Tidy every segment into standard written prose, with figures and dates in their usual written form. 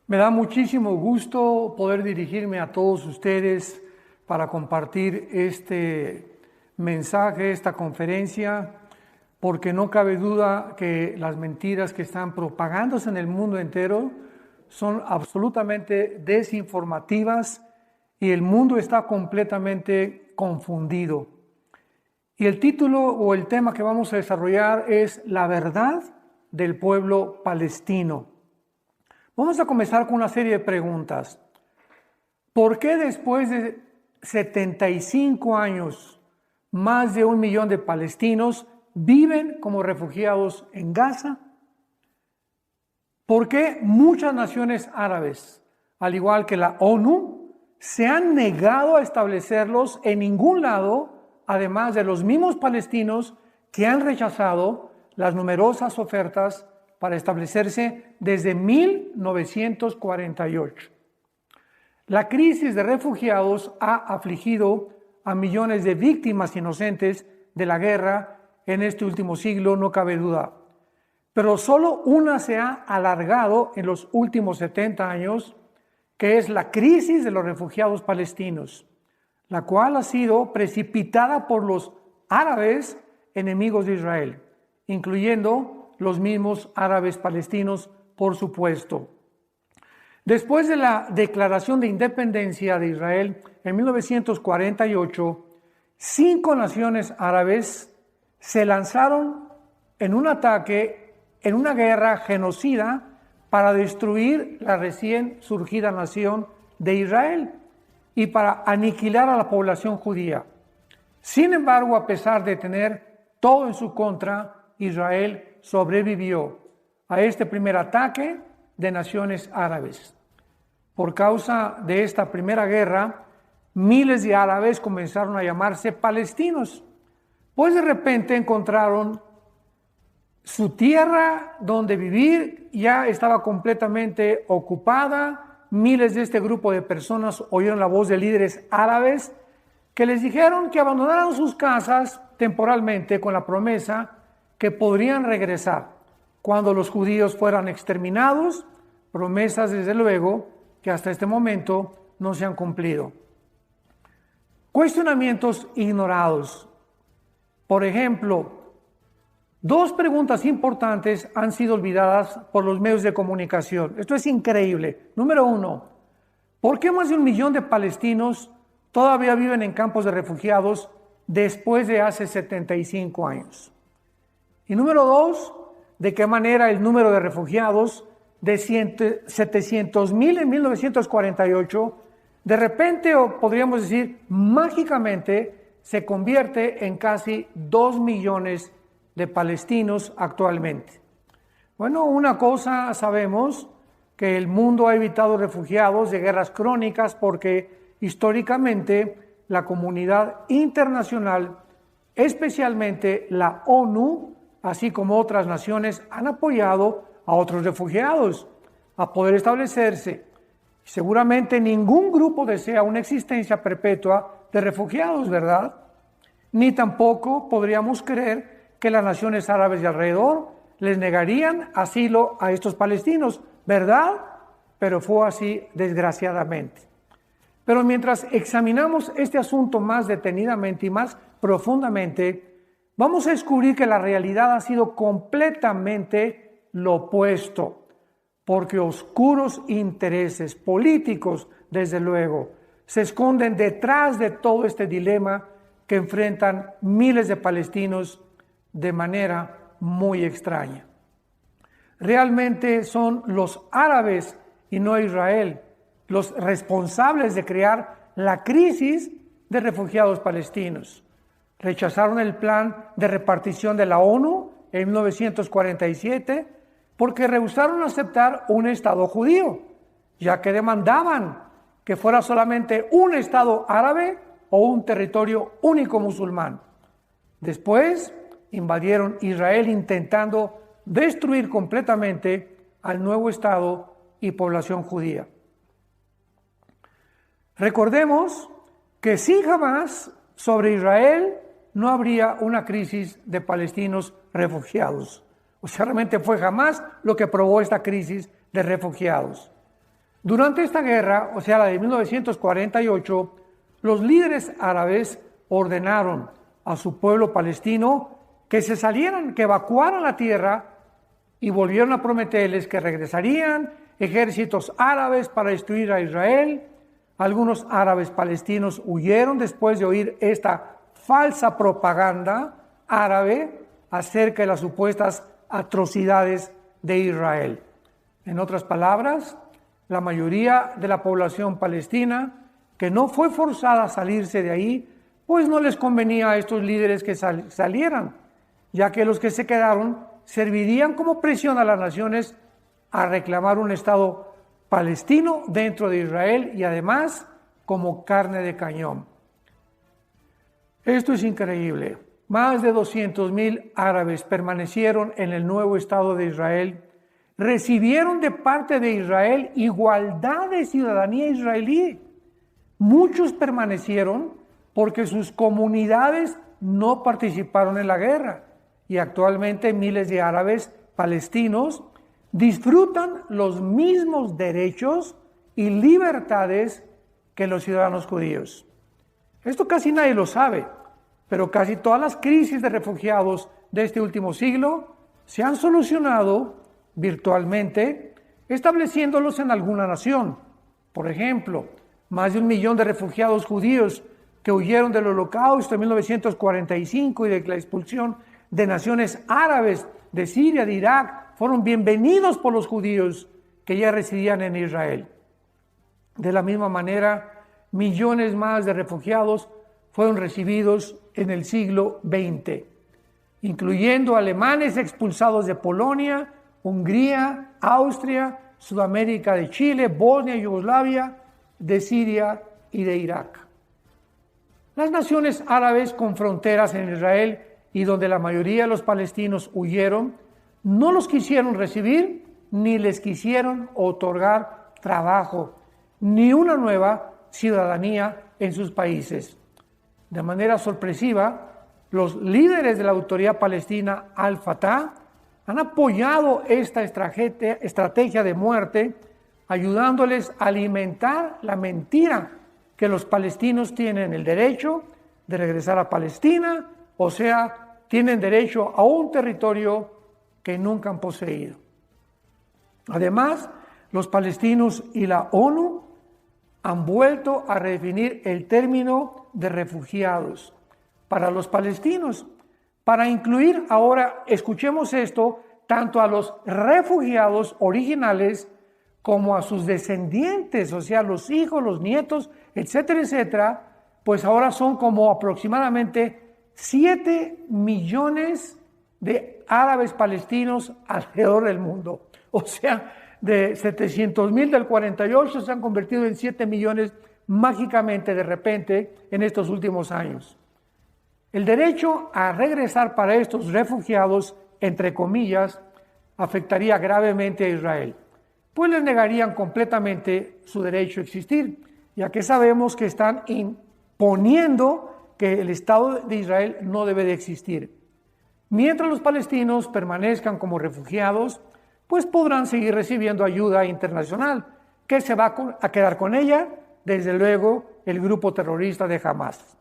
Me da muchísimo gusto poder dirigirme a todos ustedes para compartir este mensaje, esta conferencia, porque no cabe duda que las mentiras que están propagándose en el mundo entero son absolutamente desinformativas y el mundo está completamente confundido. Y el título o el tema que vamos a desarrollar es la verdad del pueblo palestino. Vamos a comenzar con una serie de preguntas. ¿Por qué después de 75 años, más de 1 millón de palestinos viven como refugiados en Gaza? ¿Por qué muchas naciones árabes, al igual que la ONU, se han negado a establecerlos en ningún lado, además de los mismos palestinos que han rechazado las numerosas ofertas para establecerse desde 1948? La crisis de refugiados ha afligido a millones de víctimas inocentes de la guerra en este último siglo, no cabe duda. Pero solo una se ha alargado en los últimos 70 años, que es la crisis de los refugiados palestinos, la cual ha sido precipitada por los árabes enemigos de Israel, incluyendo los mismos árabes palestinos, por supuesto. Después de la declaración de independencia de Israel en 1948, 5 naciones árabes se lanzaron en un ataque, en una guerra genocida para destruir la recién surgida nación de Israel y para aniquilar a la población judía. Sin embargo, a pesar de tener todo en su contra, Israel sobrevivió a este primer ataque de naciones árabes. Por causa de esta primera guerra, miles de árabes comenzaron a llamarse palestinos, pues de repente encontraron su tierra donde vivir, ya estaba completamente ocupada. Miles de este grupo de personas oyeron la voz de líderes árabes que les dijeron que abandonaran sus casas temporalmente con la promesa que podrían regresar cuando los judíos fueran exterminados, promesas desde luego que hasta este momento no se han cumplido. Cuestionamientos ignorados. Por ejemplo, 2 preguntas importantes han sido olvidadas por los medios de comunicación. Esto es increíble. Número 1, ¿por qué más de 1 millón de palestinos todavía viven en campos de refugiados después de hace 75 años? Y número 2, ¿de qué manera el número de refugiados de 700,000 en 1948, de repente, o podríamos decir mágicamente, se convierte en casi 2 millones de palestinos actualmente? Bueno, una cosa sabemos, que el mundo ha evitado refugiados de guerras crónicas porque históricamente la comunidad internacional, especialmente la ONU, así como otras naciones, han apoyado a otros refugiados a poder establecerse. Seguramente ningún grupo desea una existencia perpetua de refugiados, ¿verdad? Ni tampoco podríamos creer que las naciones árabes de alrededor les negarían asilo a estos palestinos, ¿verdad? Pero fue así, desgraciadamente. Pero mientras examinamos este asunto más detenidamente y más profundamente, vamos a descubrir que la realidad ha sido completamente lo opuesto, porque oscuros intereses políticos, desde luego, se esconden detrás de todo este dilema que enfrentan miles de palestinos de manera muy extraña. Realmente son los árabes y no Israel los responsables de crear la crisis de refugiados palestinos. Rechazaron el plan de repartición de la ONU en 1947 porque rehusaron aceptar un Estado judío, ya que demandaban que fuera solamente un Estado árabe o un territorio único musulmán. Después invadieron Israel intentando destruir completamente al nuevo Estado y población judía. Recordemos que sin Hamás sobre Israel no habría una crisis de palestinos refugiados. O sea, realmente fue Hamás lo que probó esta crisis de refugiados. Durante esta guerra, o sea, la de 1948, los líderes árabes ordenaron a su pueblo palestino que se salieran, que evacuaran la tierra y volvieron a prometerles que regresarían ejércitos árabes para destruir a Israel. Algunos árabes palestinos huyeron después de oír esta falsa propaganda árabe acerca de las supuestas atrocidades de Israel. En otras palabras, la mayoría de la población palestina, que no fue forzada a salirse de ahí, pues no les convenía a estos líderes que salieran, ya que los que se quedaron servirían como presión a las naciones a reclamar un Estado palestino dentro de Israel y además como carne de cañón. Esto es increíble. Más de 200,000 árabes permanecieron en el nuevo Estado de Israel, recibieron de parte de Israel igualdad de ciudadanía israelí. Muchos permanecieron porque sus comunidades no participaron en la guerra y actualmente miles de árabes palestinos disfrutan los mismos derechos y libertades que los ciudadanos judíos. Esto casi nadie lo sabe, pero casi todas las crisis de refugiados de este último siglo se han solucionado virtualmente, estableciéndolos en alguna nación. Por ejemplo, más de 1 millón de refugiados judíos que huyeron del Holocausto en 1945 y de la expulsión de naciones árabes de Siria, de Irak, fueron bienvenidos por los judíos que ya residían en Israel. De la misma manera, millones más de refugiados fueron recibidos en el siglo XX, incluyendo alemanes expulsados de Polonia, Hungría, Austria, Sudamérica de Chile, Bosnia y Yugoslavia, de Siria y de Irak. Las naciones árabes con fronteras en Israel y donde la mayoría de los palestinos huyeron, no los quisieron recibir ni les quisieron otorgar trabajo, ni una nueva ciudadanía en sus países. De manera sorpresiva, los líderes de la autoridad palestina Al-Fatah han apoyado esta estrategia de muerte, ayudándoles a alimentar la mentira que los palestinos tienen el derecho de regresar a Palestina, o sea, tienen derecho a un territorio que nunca han poseído. Además, los palestinos y la ONU han vuelto a redefinir el término de refugiados para los palestinos, para incluir ahora, escuchemos esto, tanto a los refugiados originales como a sus descendientes, o sea, los hijos, los nietos, etcétera, etcétera, pues ahora son como aproximadamente 7 millones de árabes palestinos alrededor del mundo. O sea, de 700,000 del 48 se han convertido en 7 millones mágicamente de repente en estos últimos años. El derecho a regresar para estos refugiados, entre comillas, afectaría gravemente a Israel, pues les negarían completamente su derecho a existir, ya que sabemos que están imponiendo que el Estado de Israel no debe de existir. Mientras los palestinos permanezcan como refugiados, pues podrán seguir recibiendo ayuda internacional, que se va a quedar con ella, desde luego, el grupo terrorista de Hamas.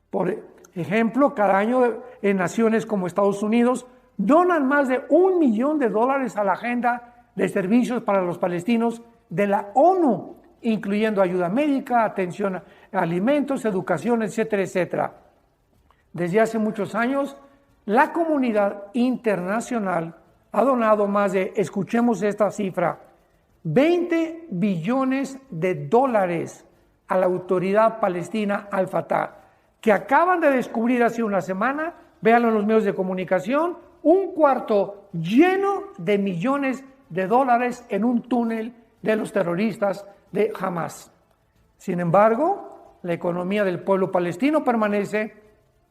Por ejemplo, cada año en naciones como Estados Unidos donan más de $1 millón a la agenda de servicios para los palestinos de la ONU, incluyendo ayuda médica, atención a alimentos, educación, etcétera, etcétera. Desde hace muchos años, la comunidad internacional ha donado más de, escuchemos esta cifra, $20 billones a la autoridad palestina Al-Fatah, que acaban de descubrir hace una semana, véanlo en los medios de comunicación, un cuarto lleno de millones de dólares en un túnel de los terroristas de Hamas. Sin embargo, la economía del pueblo palestino permanece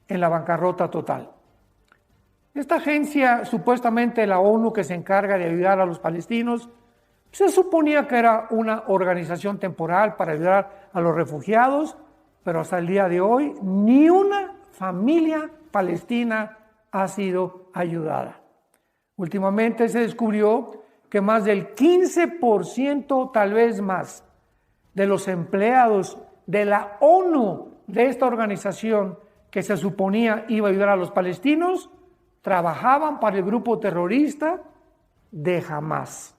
en la bancarrota total. Esta agencia, supuestamente la ONU, que se encarga de ayudar a los palestinos, se suponía que era una organización temporal para ayudar a los refugiados, pero hasta el día de hoy ni una familia palestina ha sido ayudada. Últimamente se descubrió que más del 15%, tal vez más, de los empleados de la ONU, de esta organización que se suponía iba a ayudar a los palestinos, trabajaban para el grupo terrorista de Hamás.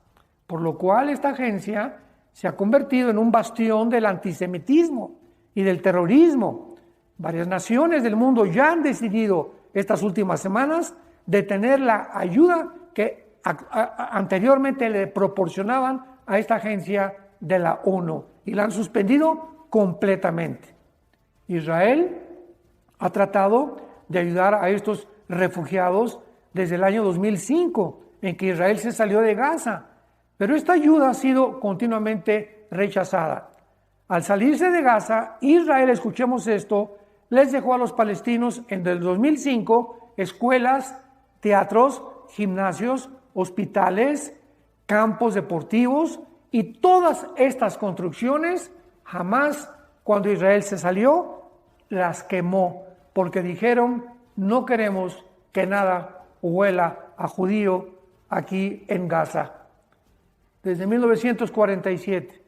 Por lo cual esta agencia se ha convertido en un bastión del antisemitismo y del terrorismo. Varias naciones del mundo ya han decidido estas últimas semanas detener la ayuda que anteriormente le proporcionaban a esta agencia de la ONU y la han suspendido completamente. Israel ha tratado de ayudar a estos refugiados desde el año 2005, en que Israel se salió de Gaza, pero esta ayuda ha sido continuamente rechazada. Al salirse de Gaza, Israel, escuchemos esto, les dejó a los palestinos en el 2005 escuelas, teatros, gimnasios, hospitales, campos deportivos, y todas estas construcciones jamás, cuando Israel se salió, las quemó, porque dijeron: no queremos que nada huela a judío aquí en Gaza. Desde 1947,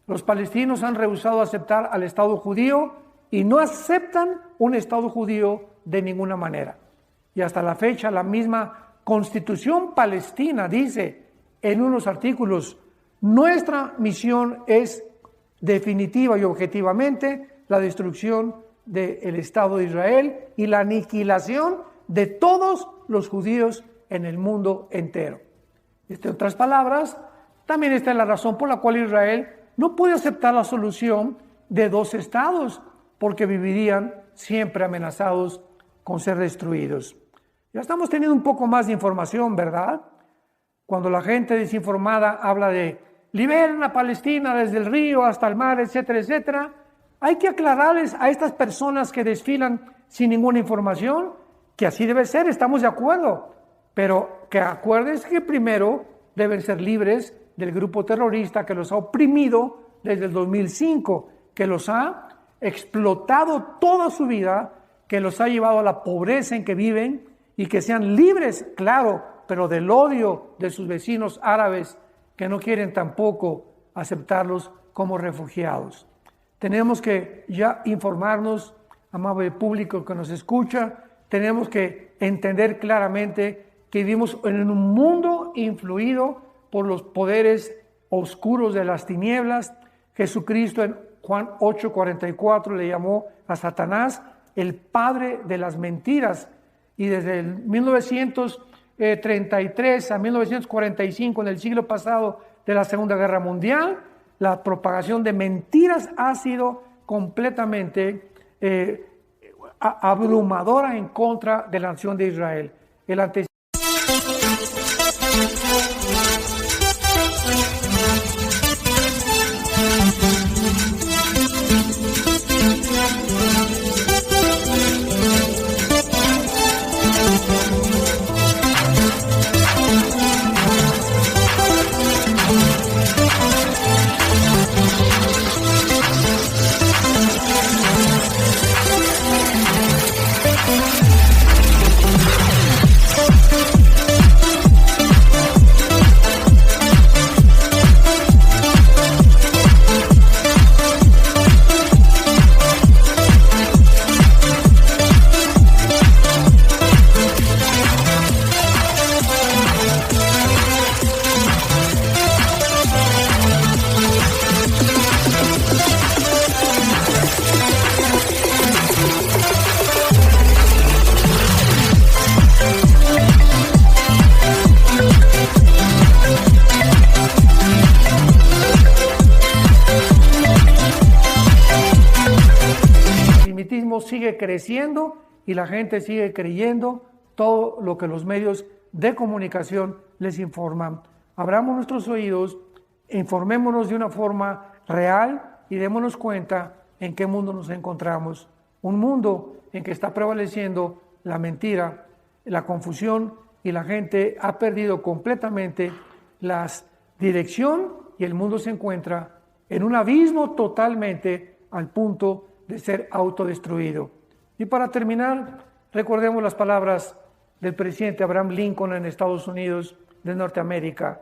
los palestinos han rehusado aceptar al Estado judío y no aceptan un Estado judío de ninguna manera. Y hasta la fecha, la misma Constitución palestina dice en unos artículos: nuestra misión es definitiva y objetivamente la destrucción del Estado de Israel y la aniquilación de todos los judíos en el mundo entero. En otras palabras, también esta es la razón por la cual Israel no puede aceptar la solución de dos estados, porque vivirían siempre amenazados con ser destruidos. Ya estamos teniendo un poco más de información, ¿verdad? Cuando la gente desinformada habla de liberen a Palestina desde el río hasta el mar, etcétera, etcétera, hay que aclararles a estas personas que desfilan sin ninguna información que así debe ser, estamos de acuerdo, pero que acuerdes que primero deben ser libres del grupo terrorista que los ha oprimido desde el 2005, que los ha explotado toda su vida, que los ha llevado a la pobreza en que viven, y que sean libres, claro, pero del odio de sus vecinos árabes que no quieren tampoco aceptarlos como refugiados. Tenemos que ya informarnos, amable público que nos escucha, tenemos que entender claramente que vivimos en un mundo influido por los poderes oscuros de las tinieblas. Jesucristo en Juan 8:44 le llamó a Satanás el padre de las mentiras, y desde el 1933 a 1945, en el siglo pasado de la Segunda Guerra Mundial, la propagación de mentiras ha sido completamente abrumadora en contra de la nación de Israel. El antisemitismo sigue creciendo y la gente sigue creyendo todo lo que los medios de comunicación les informan. Abramos nuestros oídos, informémonos de una forma real y démonos cuenta en qué mundo nos encontramos. Un mundo en que está prevaleciendo la mentira, la confusión, y la gente ha perdido completamente la dirección y el mundo se encuentra en un abismo totalmente al punto de ser autodestruido. Y para terminar, recordemos las palabras del presidente Abraham Lincoln en Estados Unidos de Norteamérica.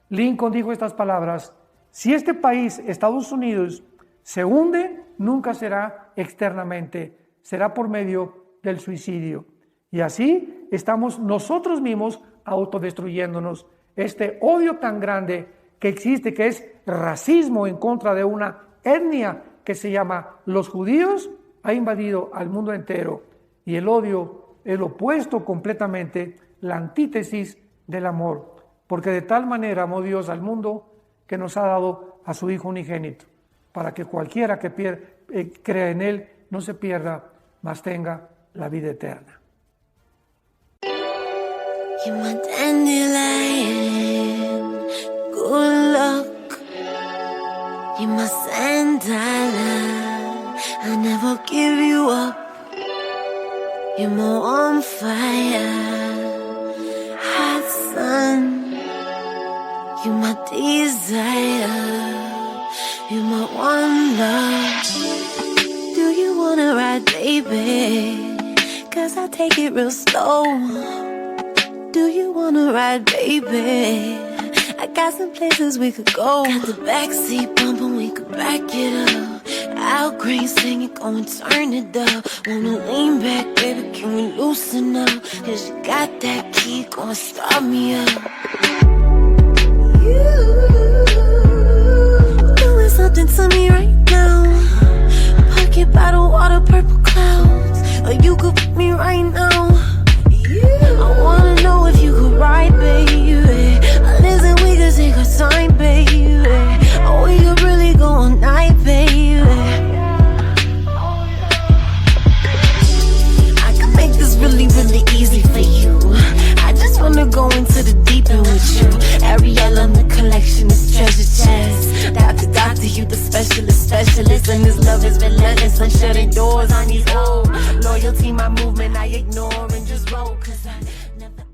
Lincoln dijo estas palabras: si este país, Estados Unidos, se hunde, nunca será externamente, será por medio del suicidio. Y así estamos nosotros mismos autodestruyéndonos. Este odio tan grande que existe, que es racismo en contra de una etnia que se llama los judíos, ha invadido al mundo entero. Y el odio es lo opuesto completamente, la antítesis del amor. Porque de tal manera amó Dios al mundo que nos ha dado a su Hijo unigénito, para que cualquiera que crea en Él no se pierda, mas tenga la vida eterna. You're my dandelion, good luck. You're my sandalwood, I'll never give you up. You're my on fire, hot sun. You're my desire, you're my one love. Do you wanna ride, baby? 'Cause I take it real slow. Do you wanna ride, baby? I got some places we could go. Got the backseat bumping, we could back it up. Al Green singing, go and turn it up. Wanna lean back, baby, can we loosen up? 'Cause you got that key, go and start me up. You doing something to me right now. Pocket bottle, water, purple clouds. Or you could put me right now. I wanna know if you could ride, baby. Listen, we could take our time, baby. Or we could really go all night, baby. I can make this really, really easy for you. I just wanna go into the deep end with you. Ariel on the collection is treasure chest. Doctor, you the specialist. And this love is relentless. I'm shutting doors on these old. Loyalty, my movement, I ignore and just roll. 'Cause I never...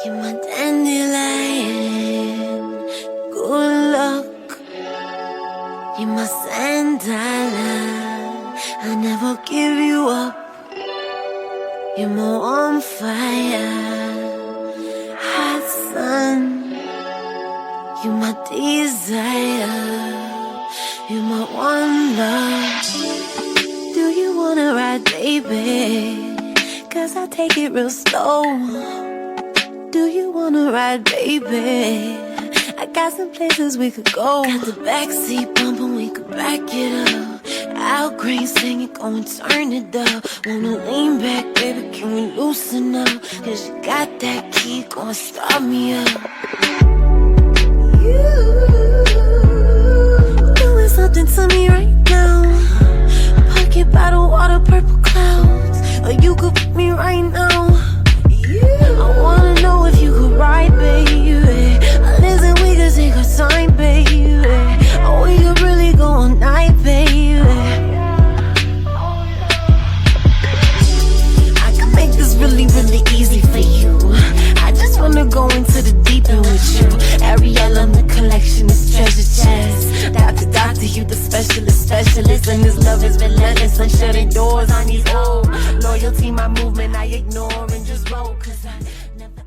You're my dandelion, good luck. You're my sandalwood, I'll never give you up. You're my on fire, hot sun. You're my desire, you're my one love. Do you wanna ride, baby? 'Cause I take it real slow. Do you wanna ride, baby? I got some places we could go. Got the backseat bumping, we could back it up. Al Green singing, go and turn it up. Wanna lean back, baby, can we loosen up? 'Cause you got that key, go and start me up. You doing something to me right now. Pocket bottle, water, purple clouds. Or you could put me right now. I wanna know if you could ride, baby. Listen, we could take our time, baby. Or we could really go all night, baby. I can make this really, really easy for you. I just wanna go into the deep end with you. Ariel on the collection is treasure chest. Doctor, you the specialist. And this love and shutting doors on these old. Loyalty, my movement, I ignore and just roll, 'cause I never.